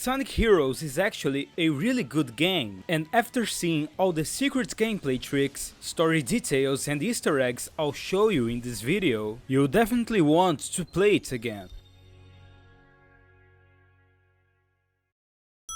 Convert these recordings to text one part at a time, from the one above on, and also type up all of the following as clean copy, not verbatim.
Sonic Heroes is actually a really good game, and after seeing all the secret gameplay tricks, story details and easter eggs I'll show you in this video, you'll definitely want to play it again.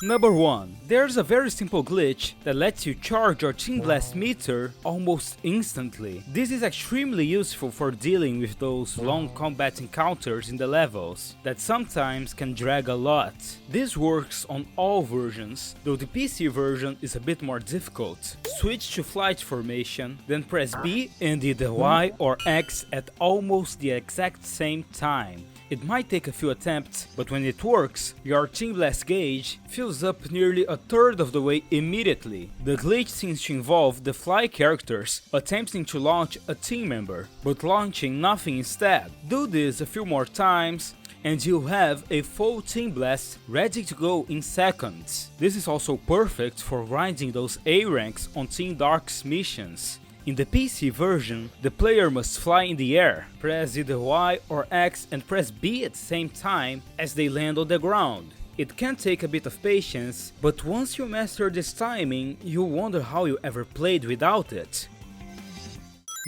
Number 1. There's a very simple glitch that lets you charge your Team Blast meter almost instantly. This is extremely useful for dealing with those long combat encounters in the levels that sometimes can drag a lot. This works on all versions, though the PC version is a bit more difficult. Switch to flight formation, then press B and either Y or X at almost the exact same time. It might take a few attempts, but when it works, your Team Blast gauge fills up nearly a third of the way immediately. The glitch seems to involve the Fly characters attempting to launch a team member, but launching nothing instead. Do this a few more times, and you'll have a full Team Blast ready to go in seconds. This is also perfect for grinding those A ranks on Team Dark's missions. In the PC version, the player must fly in the air, press either Y or X and press B at the same time as they land on the ground. It can take a bit of patience, but once you master this timing, you'll wonder how you ever played without it.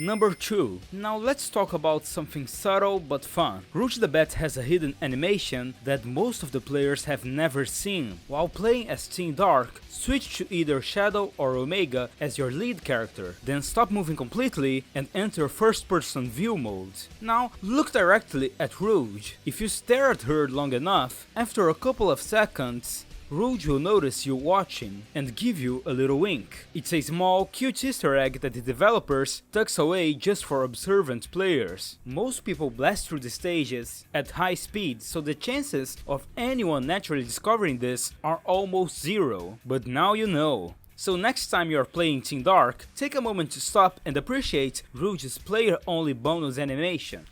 Number 2. Now let's talk about something subtle but fun. Rouge the Bat has a hidden animation that most of the players have never seen. While playing as Team Dark, switch to either Shadow or Omega as your lead character, then stop moving completely and enter first person view mode. Now look directly at Rouge. If you stare at her long enough, after a couple of seconds, Rouge will notice you watching and give you a little wink. It's a small, cute easter egg that the developers tucks away just for observant players. Most people blast through the stages at high speed, so the chances of anyone naturally discovering this are almost zero. But now you know. So next time you're playing Team Dark, take a moment to stop and appreciate Rouge's player-only bonus animation.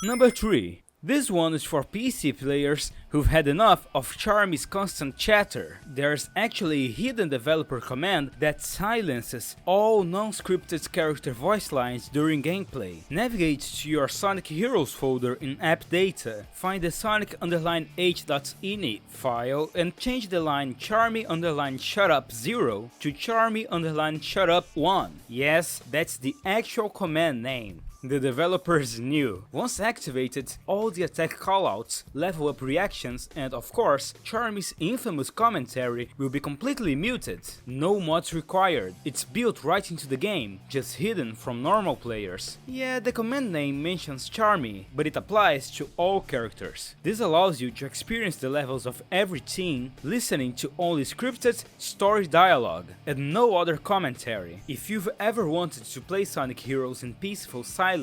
Number 3. This one is for PC players who've had enough of Charmy's constant chatter. There's actually a hidden developer command that silences all non-scripted character voice lines during gameplay. Navigate to your Sonic Heroes folder in app data, find the sonic_h.ini file and change the line Charmy_shutup0 to Charmy_shutup1. Yes, that's the actual command name. The developers knew. Once activated, all the attack callouts, level up reactions and of course, Charmy's infamous commentary will be completely muted. No mods required. It's built right into the game, just hidden from normal players. Yeah, the command name mentions Charmy, but it applies to all characters. This allows you to experience the levels of every team, listening to only scripted story dialogue and no other commentary. If you've ever wanted to play Sonic Heroes in peaceful silence,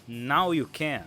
now you can.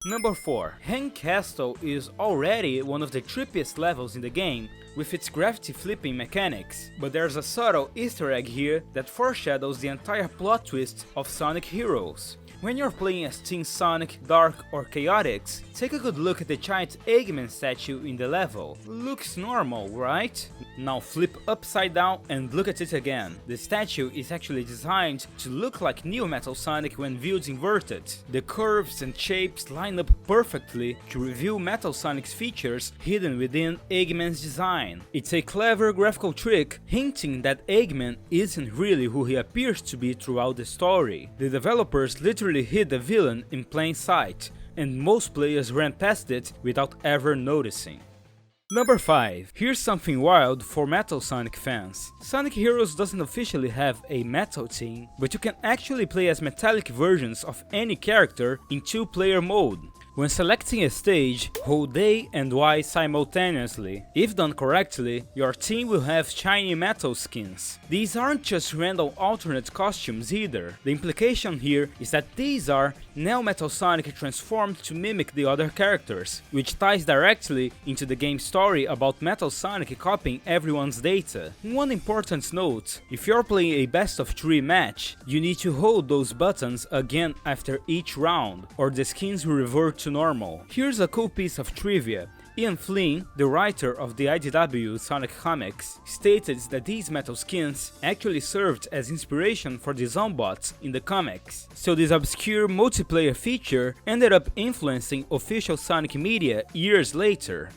Number 4. Hang Castle is already one of the trippiest levels in the game with its gravity flipping mechanics, but there's a subtle easter egg here that foreshadows the entire plot twist of Sonic Heroes. When you're playing as Team Sonic, Dark or Chaotix, take a good look at the giant Eggman statue in the level. Looks normal, right? Now flip upside down and look at it again. The statue is actually designed to look like Neo Metal Sonic when viewed inverted. The curves and shapes line up perfectly to reveal Metal Sonic's features hidden within Eggman's design. It's a clever graphical trick hinting that Eggman isn't really who he appears to be throughout the story. The developers literally hid the villain in plain sight, and most players ran past it without ever noticing. Number 5. Here's something wild for Metal Sonic fans. Sonic Heroes doesn't officially have a metal team, but you can actually play as metallic versions of any character in 2-player mode. When selecting a stage, hold A and Y simultaneously. If done correctly, your team will have shiny metal skins. These aren't just random alternate costumes either. The implication here is that these are Neo Metal Sonic transformed to mimic the other characters, which ties directly into the game's story about Metal Sonic copying everyone's data. One important note, if you're playing a best of 3 match, you need to hold those buttons again after each round, or the skins will revert to normal. Here's a cool piece of trivia. Ian Flynn, the writer of the IDW Sonic comics, stated that these metal skins actually served as inspiration for the Zombots in the comics, so this obscure multiplayer feature ended up influencing official Sonic media years later.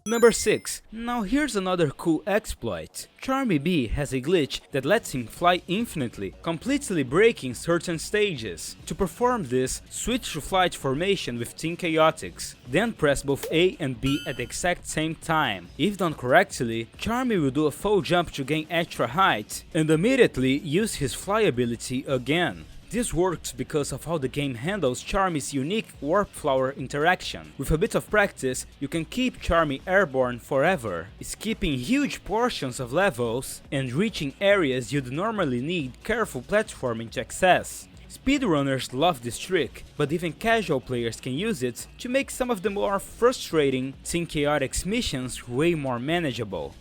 Number 6. Now here's another cool exploit. Charmy B has a glitch that lets him fly infinitely, completely breaking certain stages. To perform this, switch to flight formation with Team Chaotix, then press both A and B at the exact same time. If done correctly, Charmy will do a full jump to gain extra height, and immediately use his fly ability again. This works because of how the game handles Charmy's unique Warp Flower interaction. With a bit of practice, you can keep Charmy airborne forever, skipping huge portions of levels and reaching areas you'd normally need careful platforming to access. Speedrunners love this trick, but even casual players can use it to make some of the more frustrating Team Chaotix missions way more manageable.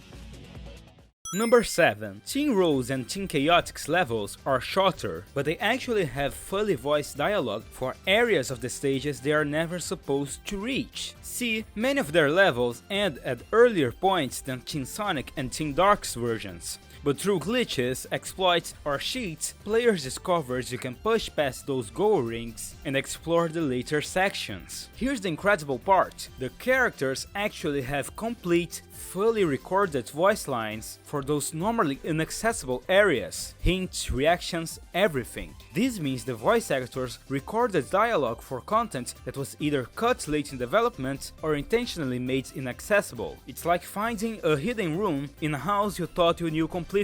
Number 7. Team Rouge and Team Chaotix levels are shorter, but they actually have fully voiced dialogue for areas of the stages they are never supposed to reach. See, many of their levels end at earlier points than Team Sonic and Team Dark's versions. But through glitches, exploits, or cheats, players discover you can push past those goal rings and explore the later sections. Here's the incredible part: the characters actually have complete, fully recorded voice lines for those normally inaccessible areas, hints, reactions, everything. This means the voice actors recorded dialogue for content that was either cut late in development or intentionally made inaccessible. It's like finding a hidden room in a house you thought you knew completely.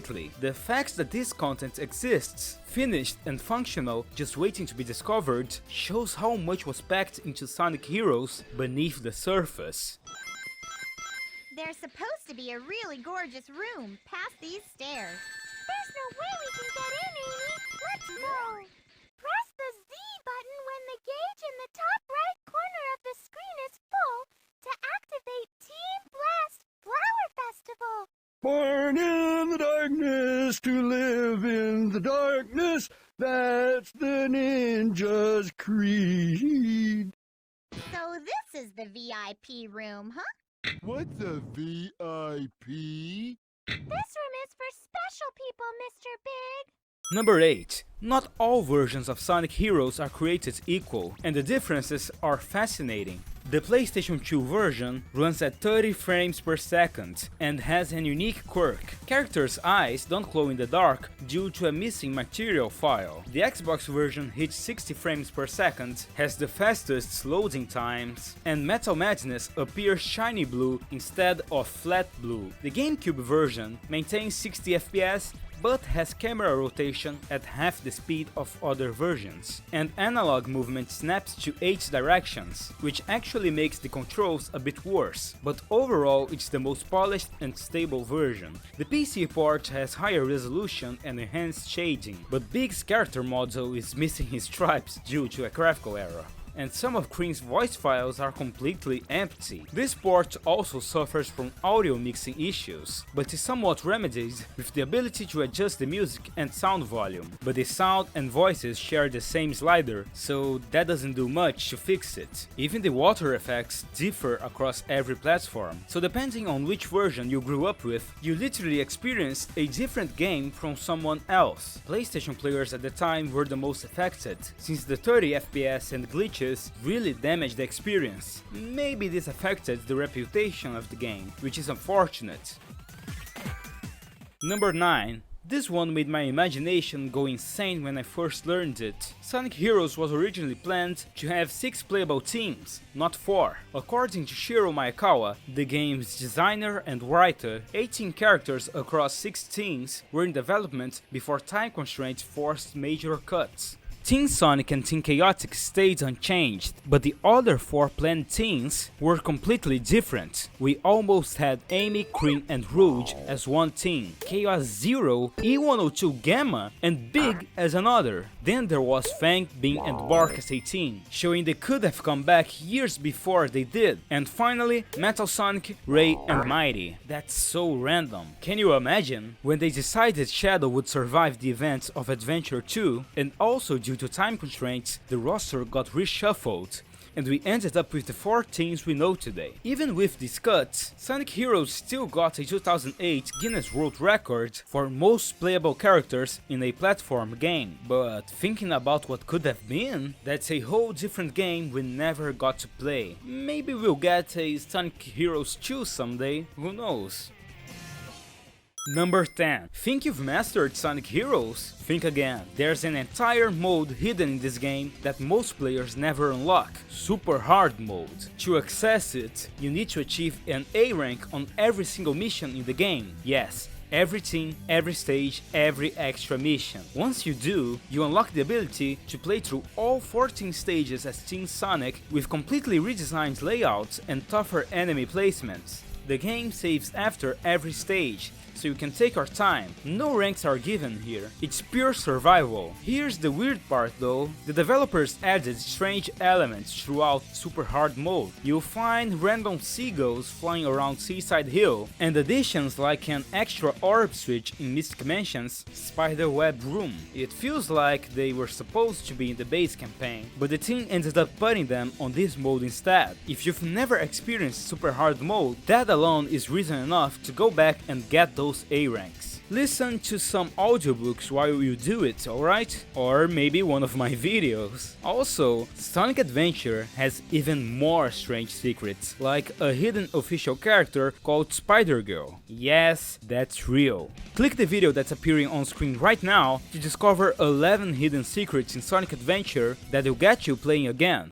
The fact that this content exists, finished and functional, just waiting to be discovered, shows how much was packed into Sonic Heroes beneath the surface. There's supposed to be a really gorgeous room past these stairs. There's no way we can get in, Amy. Let's go. Press the Z button when the gauge in the top right corner of the screen is full to activate Team Blast Flower Festival. Born in the darkness to live in the darkness, that's the ninja's creed. So this is the VIP room, huh? What's a VIP? This room is for special people, Mr. Big. Number 8. Not all versions of Sonic Heroes are created equal, and the differences are fascinating. The PlayStation 2 version runs at 30 frames per second and has an unique quirk. Characters' eyes don't glow in the dark due to a missing material file. The Xbox version hits 60 frames per second, has the fastest loading times, and Metal Madness appears shiny blue instead of flat blue. The GameCube version maintains 60 FPS but has camera rotation at half the speed of other versions, and analog movement snaps to 8 directions, which actually makes the controls a bit worse, but overall it's the most polished and stable version. The PC port has higher resolution and enhanced shading, but Big's character model is missing his stripes due to a graphical error, and some of Cream's voice files are completely empty. This port also suffers from audio mixing issues, but is somewhat remedied with the ability to adjust the music and sound volume. But the sound and voices share the same slider, so that doesn't do much to fix it. Even the water effects differ across every platform, so depending on which version you grew up with, you literally experienced a different game from someone else. PlayStation players at the time were the most affected, since the 30 FPS and glitches really damaged the experience. Maybe this affected the reputation of the game, which is unfortunate. Number 9. This one made my imagination go insane when I first learned it. Sonic Heroes was originally planned to have 6 playable teams, not 4. According to Shiro Maekawa, the game's designer and writer, 18 characters across 6 teams were in development before time constraints forced major cuts. Team Sonic and Team Chaotix stayed unchanged, but the other 4 planned teams were completely different. We almost had Amy, Cream, and Rouge as one team, Chaos Zero, E102 Gamma, and Big as another. Then there was Fang, Bean, and Bark as a team, showing they could have come back years before they did. And finally, Metal Sonic, Ray, and Mighty. That's so random. Can you imagine? When they decided Shadow would survive the events of Adventure 2, and also due to time constraints, the roster got reshuffled. and we ended up with the 4 teams we know today. Even with these cuts, Sonic Heroes still got a 2008 Guinness World Record for most playable characters in a platform game. But thinking about what could have been, that's a whole different game we never got to play. Maybe we'll get a Sonic Heroes 2 someday, who knows? Number 10. Think you've mastered Sonic Heroes? Think again. There's an entire mode hidden in this game that most players never unlock. Super Hard Mode. To access it, you need to achieve an A rank on every single mission in the game. Yes, every team, every stage, every extra mission. Once you do, you unlock the ability to play through all 14 stages as Team Sonic with completely redesigned layouts and tougher enemy placements. The game saves after every stage, so you can take your time. No ranks are given here, it's pure survival. Here's the weird part though, the developers added strange elements throughout Super Hard Mode. You'll find random seagulls flying around Seaside Hill, and additions like an extra orb switch in Mystic Mansion's Spiderweb Room. It feels like they were supposed to be in the base campaign, but the team ended up putting them on this mode instead. If you've never experienced Super Hard Mode, that alone is reason enough to go back and get those A ranks. Listen to some audiobooks while you do it, alright? Or maybe one of my videos. Also, Sonic Adventure has even more strange secrets, like a hidden official character called Spider-Girl. Yes, that's real. Click the video that's appearing on screen right now to discover 11 hidden secrets in Sonic Adventure that will get you playing again.